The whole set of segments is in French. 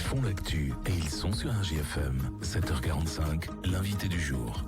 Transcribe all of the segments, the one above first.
font l'actu et ils sont sur un GFM. 7h45, l'invité du jour.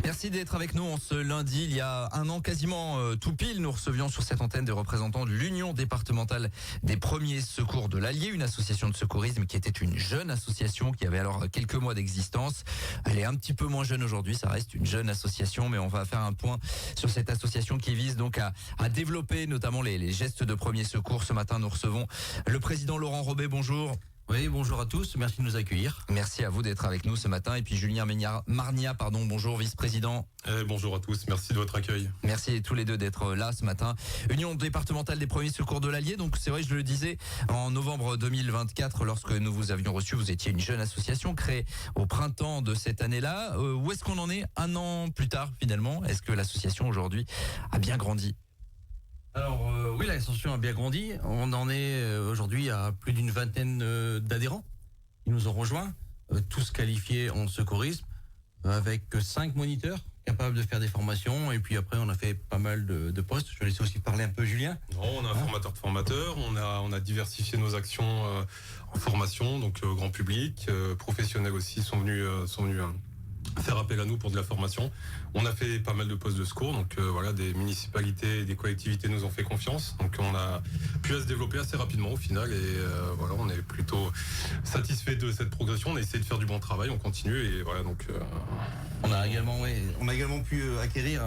Merci d'être avec nous. Ce lundi, il y a un an quasiment tout pile, nous recevions sur cette antenne des représentants de l'Union départementale des premiers secours de l'Allier, une association de secourisme qui était une jeune association qui avait alors quelques mois d'existence. Elle est un petit peu moins jeune aujourd'hui, ça reste une jeune association, mais on va faire un point sur cette association qui vise donc à développer notamment les gestes de premiers secours. Ce matin, nous recevons le président Laurent Robet. Bonjour. Oui, bonjour à tous, merci de nous accueillir. Merci à vous d'être avec nous ce matin. Et puis Julien Marnia, bonjour, vice-président. Bonjour à tous, merci de votre accueil. Merci tous les deux d'être là ce matin. Union départementale des premiers secours de l'Allier. Donc c'est vrai, je le disais, en novembre 2024, lorsque nous vous avions reçu, vous étiez une jeune association créée au printemps de cette année-là. Où est-ce qu'on en est un an plus tard finalement? Est-ce que l'association aujourd'hui a bien grandi? Alors oui, l'association a bien grandi. On en est aujourd'hui à plus d'une vingtaine d'adhérents qui nous ont rejoints, tous qualifiés en secourisme, avec 5 moniteurs capables de faire des formations. Et puis après, on a fait pas mal de postes. Je vais laisser aussi parler un peu Julien. On a un formateur de formateurs. On a diversifié nos actions en formation, donc grand public, professionnels aussi sont venus faire appel à nous pour de la formation. On a fait pas mal de postes de secours, donc voilà, des municipalités et des collectivités nous ont fait confiance, donc on a pu se développer assez rapidement au final, et voilà, on est plutôt satisfait de cette progression. On a essayé de faire du bon travail, on continue, et voilà, donc on a également pu acquérir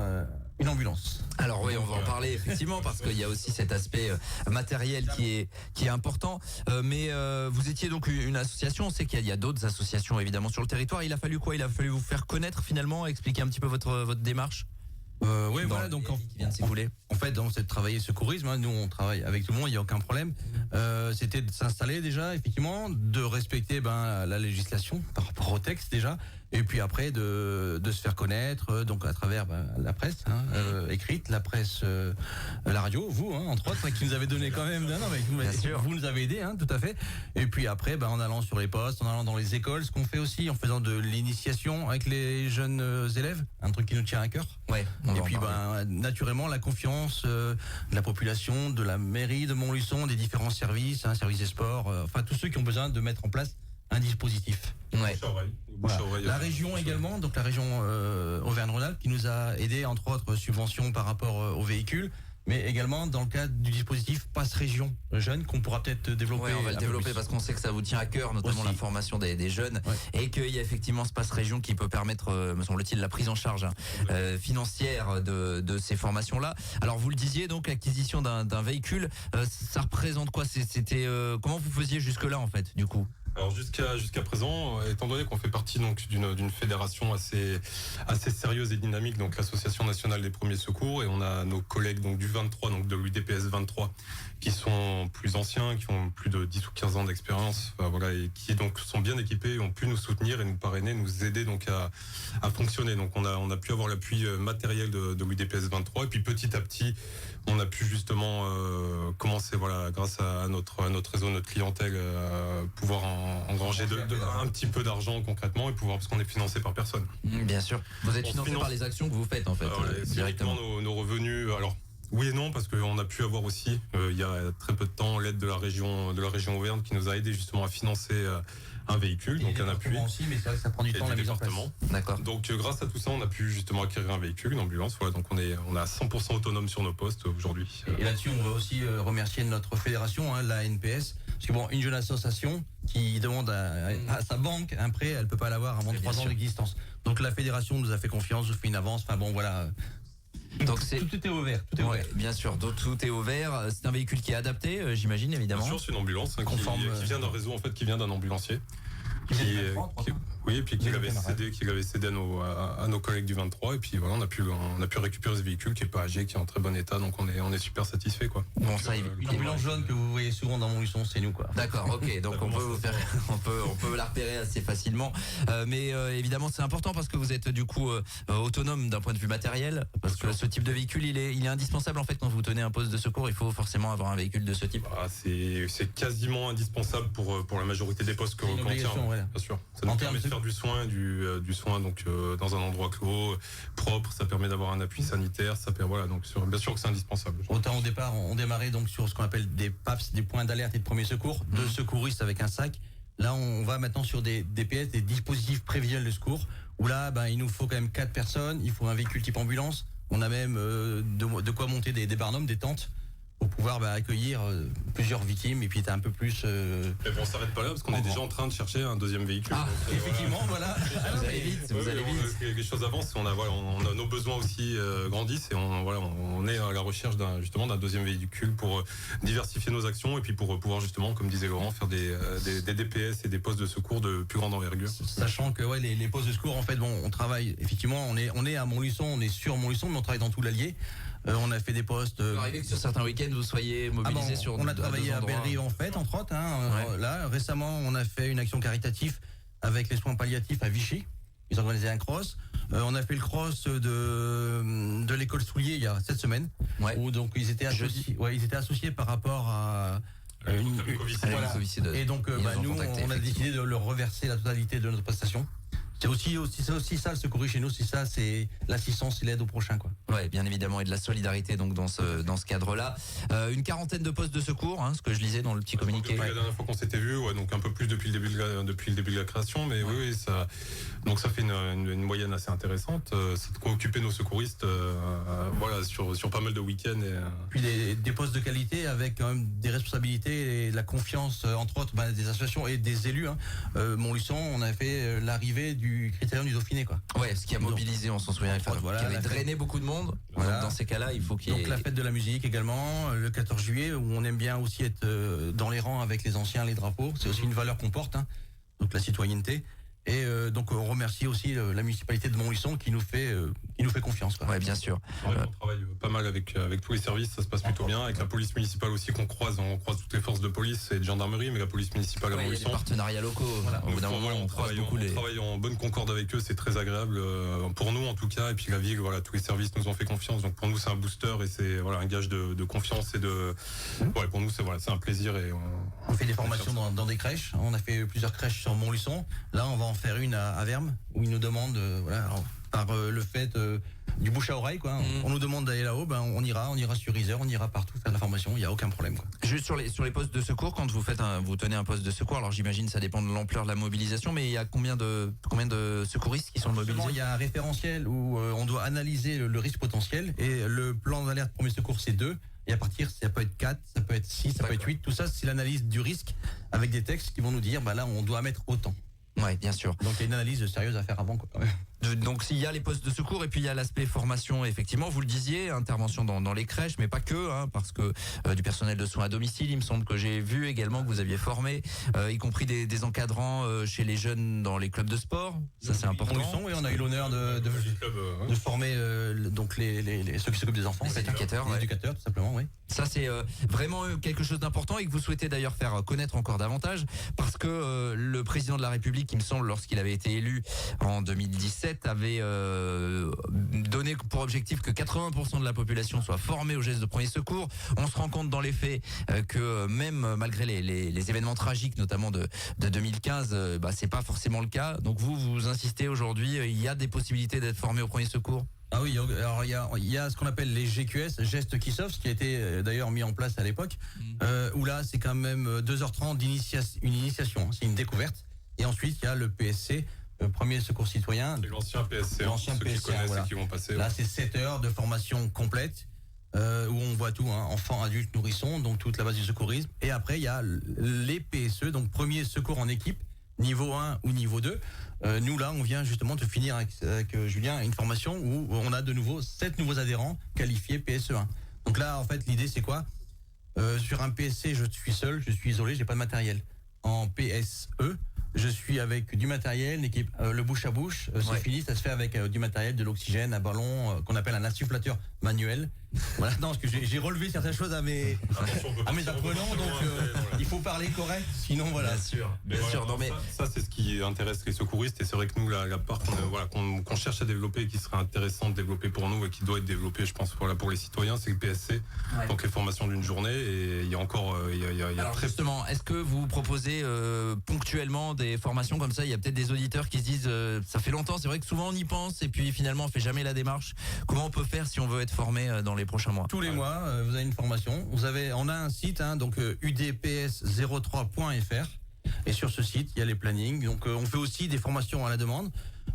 une ambulance. Alors oui, on va en parler effectivement parce qu'il y a aussi cet aspect matériel qui est important. Mais vous étiez donc une association. On sait qu'il y a d'autres associations évidemment sur le territoire. Il a fallu quoi? Il a fallu vous faire connaître finalement, expliquer un petit peu votre démarche. Oui, voilà, donc qui vient de s'écouler. En fait, dans cette travailler secourisme, nous on travaille avec tout le monde, il n'y a aucun problème. C'était de s'installer déjà, effectivement, de respecter la législation par rapport au texte déjà, et puis après de se faire connaître, donc à travers la presse écrite, la presse, la radio, vous, entre autres, qui nous avez donné quand même. Non, mais vous nous avez aidé, tout à fait. Et puis après, en allant sur les postes, en allant dans les écoles, ce qu'on fait aussi, en faisant de l'initiation avec les jeunes élèves, un truc qui nous tient à cœur. Ouais. Et puis naturellement la confiance de la population, de la mairie de Montluçon, des différents services, services des sports, enfin tous ceux qui ont besoin de mettre en place un dispositif. Ouais. Voilà. La région également, donc la région Auvergne-Rhône-Alpes qui nous a aidé entre autres subventions par rapport aux véhicules, mais également dans le cadre du dispositif Passe Région Jeune qu'on pourra peut-être développer. Ouais, on va le développer parce qu'on sait que ça vous tient à cœur, notamment la formation des jeunes, et qu'il y a effectivement ce Passe Région qui peut permettre, me semble-t-il, la prise en charge financière de ces formations-là. Alors vous le disiez, donc l'acquisition d'un véhicule, ça représente quoi? C'était comment vous faisiez jusque-là en fait, du coup? Alors jusqu'à présent, étant donné qu'on fait partie donc d'une fédération assez sérieuse et dynamique, donc l'association nationale des premiers secours, et on a nos collègues donc du 23, donc de l'UDPS 23, qui sont plus anciens, qui ont plus de 10 ou 15 ans d'expérience, voilà, et qui donc sont bien équipés et ont pu nous soutenir et nous parrainer, nous aider donc à fonctionner. Donc on a pu avoir l'appui matériel de l'UDPS 23, et puis petit à petit on a pu justement commencer, voilà, grâce à notre réseau, notre clientèle, pouvoir engranger un petit peu d'argent concrètement, et pouvoir, parce qu'on est financé par personne. Bien sûr. Vous êtes financé par les actions que vous faites en fait. Alors, directement nos revenus. Alors oui et non, parce qu'on a pu avoir aussi il y a très peu de temps l'aide de la région Auvergne qui nous a aidé justement à financer un véhicule, donc un appui. Aussi, mais c'est vrai que ça prend du temps la mise en place. D'accord. Donc grâce à tout ça, on a pu justement acquérir un véhicule, une ambulance. Voilà, donc on est à 100% autonome sur nos postes aujourd'hui. Et là-dessus, on va aussi remercier notre fédération, la NPS, parce que une jeune association qui demande à sa banque un prêt, elle peut pas l'avoir avant 3 ans d'existence. Donc la fédération nous a fait confiance, nous fait une avance. Enfin bon, voilà. Donc tout est ouvert. Bien sûr, donc tout est ouvert. C'est un véhicule qui est adapté, j'imagine évidemment. Bien sûr, c'est une ambulance qui vient d'un réseau en fait, qui vient d'un ambulancier. Oui, puis qui l'avait cédé à nos collègues du 23, et puis voilà, on a pu récupérer ce véhicule qui est pas âgé, qui est en très bon état, donc on est super satisfait, quoi. Bon, ça, une ambulance jaune que vous voyez souvent dans Montluçon, c'est nous, quoi. D'accord, ok, donc on peut la repérer assez facilement, mais évidemment c'est important parce que vous êtes du coup autonome d'un point de vue matériel, parce que ce type de véhicule il est indispensable en fait quand vous tenez un poste de secours. Il faut forcément avoir un véhicule de ce type. C'est quasiment indispensable pour la majorité des postes qu'on tient. Bien sûr. Ça nous permet de faire du soin, du soin donc dans un endroit clos, propre. Ça permet d'avoir un appui sanitaire. Voilà, donc bien sûr que c'est indispensable. Autant au départ, on démarrait donc sur ce qu'on appelle des PAPS, des points d'alerte et de premier secours, 2 secouristes avec un sac. Là, on va maintenant sur des DPS, des dispositifs prévisionnels de secours, où là, il nous faut quand même 4 personnes, il faut un véhicule type ambulance, on a même de quoi monter des barnums, des tentes, pour pouvoir accueillir plusieurs victimes et puis être un peu plus... Et on s'arrête pas là parce qu'on est déjà en train de chercher un deuxième véhicule. Ah, donc, effectivement, voilà. Vous allez vite, vous allez vite. Les choses avancent, on a nos besoins aussi grandissent et on est à la recherche d'un deuxième véhicule pour diversifier nos actions et puis pour pouvoir justement, comme disait Laurent, faire des DPS et des postes de secours de plus grande envergure. Sachant que les postes de secours, en fait, on travaille effectivement, on est à Montluçon, on est sur Montluçon, mais on travaille dans tout l'Allier. On a fait des postes. Il peut arriver que sur certains week-ends vous soyez mobilisés sur. On a travaillé à Bellerive en fait, entre autres. Là, récemment, on a fait une action caritative avec les soins palliatifs à Vichy. Ils ont organisé un cross. On a fait le cross de l'école Soulier il y a 7 semaines. Ouais. Où donc ils étaient associés par rapport à voilà. Et donc nous, on a décidé de leur reverser la totalité de notre prestation. C'est aussi ça le secourisme chez nous, c'est l'assistance et l'aide au prochain, quoi. Ouais, bien évidemment, et de la solidarité donc dans ce cadre-là. Une quarantaine de postes de secours, ce que je lisais dans le petit communiqué. Depuis la dernière fois qu'on s'était vu, donc un peu plus depuis le début de la création, mais oui, ça fait une moyenne assez intéressante. C'est de quoi occuper nos secouristes, sur pas mal de week-ends. Puis des postes de qualité avec quand même des responsabilités et de la confiance, entre autres, des associations et des élus. Montluçon, on a fait l'arrivée du Critérium du Dauphiné, quoi. Ouais, ce qui a mobilisé, on s'en souvient, qui avait drainé beaucoup de monde. Voilà. Donc dans ces cas-là, il faut qu'il y ait... Donc la fête de la musique également, le 14 juillet, où on aime bien aussi être dans les rangs avec les anciens, les drapeaux. C'est aussi une valeur qu'on porte, donc la citoyenneté. Et donc on remercie aussi la municipalité de Montluçon qui nous fait confiance, quoi. Ouais, bien sûr. On travaille pas mal avec tous les services, ça se passe plutôt bien. Avec la police municipale aussi qu'on croise, on croise toutes les forces de police et de gendarmerie, mais la police municipale à Montluçon. Il y a des partenariats locaux. Voilà. Au bout d'un moment, on croise beaucoup on travaille en bonne concorde avec eux, c'est très agréable pour nous en tout cas. Et puis la ville, tous les services nous ont fait confiance. Donc pour nous, c'est un booster et c'est un gage de confiance et de. Pour nous, c'est un plaisir et on fait des formations dans des crèches. On a fait plusieurs crèches sur Montluçon. Là, on va en faire une à Vermes où ils nous demandent, par le fait du bouche à oreille, quoi. On nous demande d'aller là-haut, on ira sur Isère, on ira partout faire de la formation, il n'y a aucun problème, quoi. Juste sur les postes de secours, quand vous tenez un poste de secours, alors j'imagine ça dépend de l'ampleur de la mobilisation, mais il y a combien de secouristes qui sont mobilisés? Il y a un référentiel où on doit analyser le risque potentiel et le plan d'alerte premier secours c'est 2. Et à partir, ça peut être 4, ça peut être 6, ça peut être 8. Tout ça, c'est l'analyse du risque avec des textes qui vont nous dire, là, on doit mettre autant. Ouais, bien sûr. Donc il y a une analyse sérieuse à faire avant, quoi. Donc s'il y a les postes de secours et puis il y a l'aspect formation, effectivement, vous le disiez, intervention dans les crèches, mais pas que, parce que du personnel de soins à domicile, il me semble que j'ai vu également que vous aviez formé, y compris des encadrants chez les jeunes dans les clubs de sport. Ça c'est important. On a eu l'honneur de former donc ceux qui s'occupent des enfants, les éducateurs, les éducateurs tout simplement, oui. Ça c'est vraiment quelque chose d'important et que vous souhaitez d'ailleurs faire connaître encore davantage, parce que le président de la République, il me semble, lorsqu'il avait été élu en 2017, avait donné pour objectif que 80% de la population soit formée aux gestes de premier secours. On se rend compte dans les faits que même malgré les événements tragiques, notamment de 2015, c'est pas forcément le cas. Donc vous insistez aujourd'hui, il y a des possibilités d'être formé au premier secours? Ah oui, alors il y a ce qu'on appelle les GQS, gestes qui sauvent, ce qui a été d'ailleurs mis en place à l'époque, où là c'est quand même 2h30 une initiation, c'est une découverte. Et ensuite il y a le PSC, premier secours citoyen. C'est l'ancien PSC, l'ancien ceux PSC, qui connaissent et qui vont passer. Là c'est 7 heures de formation complète, où on voit tout, enfants, adultes, nourrissons, donc toute la base du secourisme. Et après il y a les PSE, donc premier secours en équipe, niveau 1 ou niveau 2. Nous là on vient justement de finir avec Julien une formation où on a de nouveau 7 nouveaux adhérents qualifiés PSE1. Donc là en fait l'idée c'est quoi? Sur un PSC je suis seul, je suis isolé, j'ai pas de matériel. En PSE je suis avec du matériel, une équipe, le bouche à bouche, c'est fini, ça se fait avec du matériel, de l'oxygène, un ballon qu'on appelle un insufflateur manuel. Voilà, non, parce que j'ai relevé certaines choses à mes apprenants, donc il faut parler correct, sinon voilà. Bien sûr. Non, mais ça c'est ce qui intéresse les secouristes et c'est vrai que nous la part qu'on cherche à développer et qui serait intéressant de développer pour nous et qui doit être développée, je pense, pour les citoyens, c'est le PSC, donc les formations d'une journée et il y a encore alors justement, est-ce que vous proposez ponctuellement des formations comme ça? Il y a peut-être des auditeurs qui se disent ça fait longtemps, c'est vrai que souvent on y pense et puis finalement on fait jamais la démarche. Comment on peut faire si on veut être formé dans les prochains mois? Tous les mois, vous avez une formation. On a un site, donc udps03.fr. Et sur ce site, il y a les plannings. Donc on fait aussi des formations à la demande,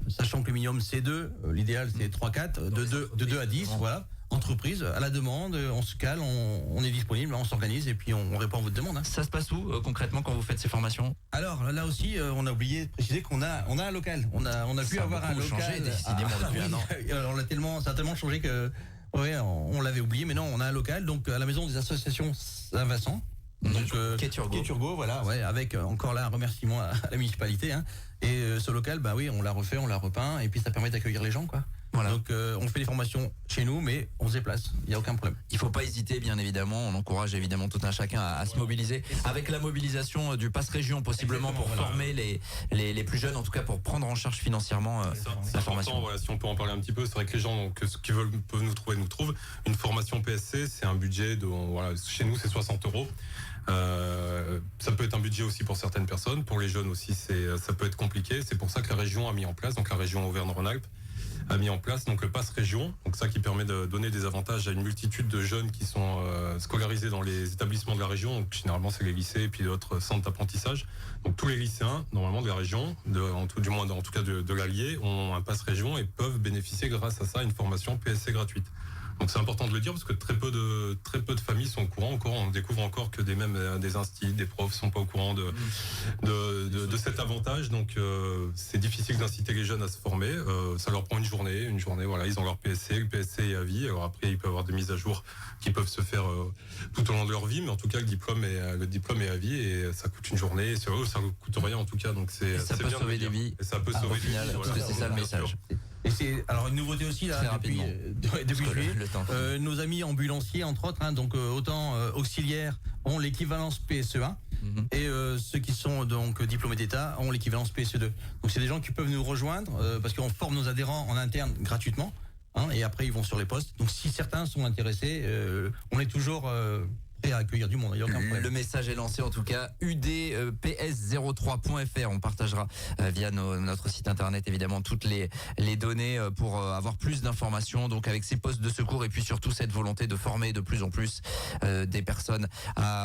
sachant que le minimum c'est 2, l'idéal c'est 3-4, de 2 à 10, voilà. Entreprise, à la demande, on se cale, on est disponible, on s'organise et puis on répond à votre demande. Ça se passe où concrètement quand vous faites ces formations? Alors là aussi, on a oublié de préciser qu'on a un local. On a pu avoir un local. Changé, décidément, depuis un an. Alors ça a tellement changé que on l'avait oublié, mais non, on a un local, donc à la maison des associations Saint-Vincent. Donc Quai-Turgot, voilà, ouais, avec encore là un remerciement à la municipalité. Hein. Et ce local, bah oui, on l'a refait, on l'a repeint, et puis ça permet d'accueillir les gens, quoi. Voilà. Donc on fait des formations chez nous, mais on se déplace, il n'y a aucun problème. Il faut pas hésiter, bien évidemment. On encourage évidemment tout un chacun à se mobiliser. Avec la mobilisation du Pass Région, possiblement pour former les plus jeunes, en tout cas pour prendre en charge financièrement la formation. Voilà, si on peut en parler un petit peu, c'est vrai que les gens donc, qui veulent peuvent nous trouvent. Une formation PSC, c'est un budget de chez nous c'est 60 €. Ça peut être un budget aussi pour certaines personnes. Pour les jeunes aussi, ça peut être compliqué. C'est pour ça que la région a mis en place, donc la région Auvergne-Rhône-Alpes a mis en place donc le Pass Région, donc ça qui permet de donner des avantages à une multitude de jeunes qui sont scolarisés dans les établissements de la région. Donc généralement c'est les lycées et puis d'autres centres d'apprentissage. Donc tous les lycéens normalement de la région, en tout cas de l'Allier, ont un Pass Région et peuvent bénéficier grâce à ça une formation PSC gratuite. Donc c'est important de le dire parce que très peu de familles sont au courant. On découvre encore que des instituts, des profs sont pas au courant de cet avantage. Donc c'est difficile d'inciter les jeunes à se former. Ça leur prend une journée. Voilà, ils ont leur PSC. Le PSC est à vie. Alors après, il peut y avoir des mises à jour qui peuvent se faire tout au long de leur vie, mais en tout cas le diplôme est à vie et ça coûte une journée. Et ça ne coûte rien en tout cas. Donc c'est peut bien sauver des vies. Et ça peut sauver des vies. Parce que c'est ça le message. Et c'est alors une nouveauté aussi là depuis juillet. Nos amis ambulanciers entre autres, hein, donc autant auxiliaires ont l'équivalence PSE1 et ceux qui sont donc diplômés d'État ont l'équivalence PSE2. Donc c'est des gens qui peuvent nous rejoindre parce qu'on forme nos adhérents en interne gratuitement. Hein, et après ils vont sur les postes. Donc si certains sont intéressés, on est toujours prêt à accueillir du monde. Il y a aucun problème. Le message est lancé en tout cas. udps03.fr. On partagera via notre site internet évidemment toutes les données pour avoir plus d'informations. Donc avec ces postes de secours et puis surtout cette volonté de former de plus en plus des personnes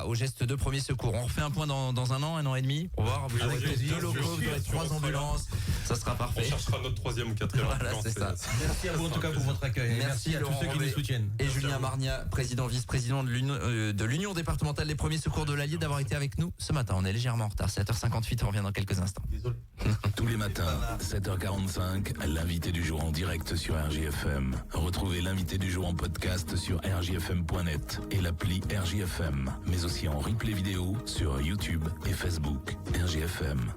aux gestes de premier secours. On refait un point dans un an et demi. Pour voir. Vous aurez 2 locaux, vous aurez 3 ambulances. Ça sera parfait. On cherchera notre 3e ou 4e. Voilà, c'est ça. Merci à vous en tout cas pour votre accueil. Merci à tous ceux qui nous soutiennent. Et Julien Marnia, président vice-président de l'Union départementale des premiers secours de l'Allier, d'avoir été avec nous ce matin. On est légèrement en retard. 7h58, on revient dans quelques instants. Désolé. Tous les matins, 7h45, l'invité du jour en direct sur RJFM. Retrouvez l'invité du jour en podcast sur rjfm.net et l'appli RJFM, mais aussi en replay vidéo sur YouTube et Facebook. RJFM.